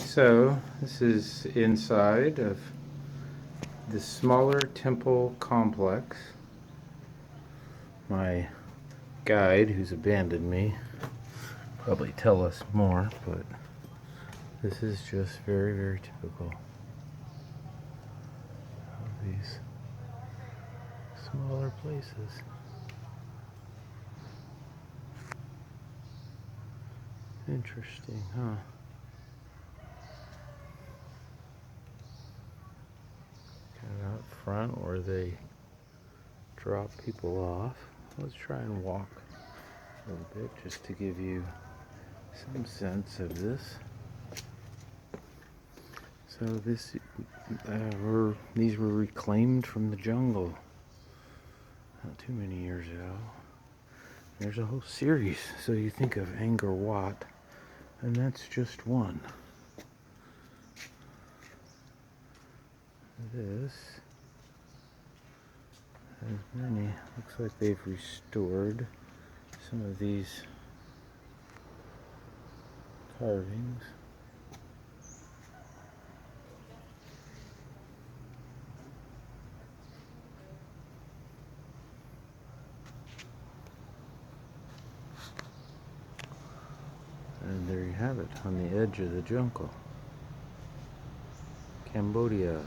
So this is inside of the smaller temple complex. My guide, who's abandoned me, probably tell us more, but this is just very, very typical of these smaller places. Interesting, huh? Kind of out front where they drop people off. Let's try and walk a little bit just to give you some sense of this. So these were reclaimed from the jungle not too many years ago. There's a whole series. So you think of Cambodia Wat, and that's just one. This has many. Looks like they've restored some of these carvings. And there you have it, on the edge of the jungle. Cambodia,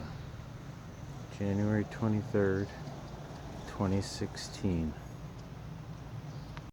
January 23rd, 2016.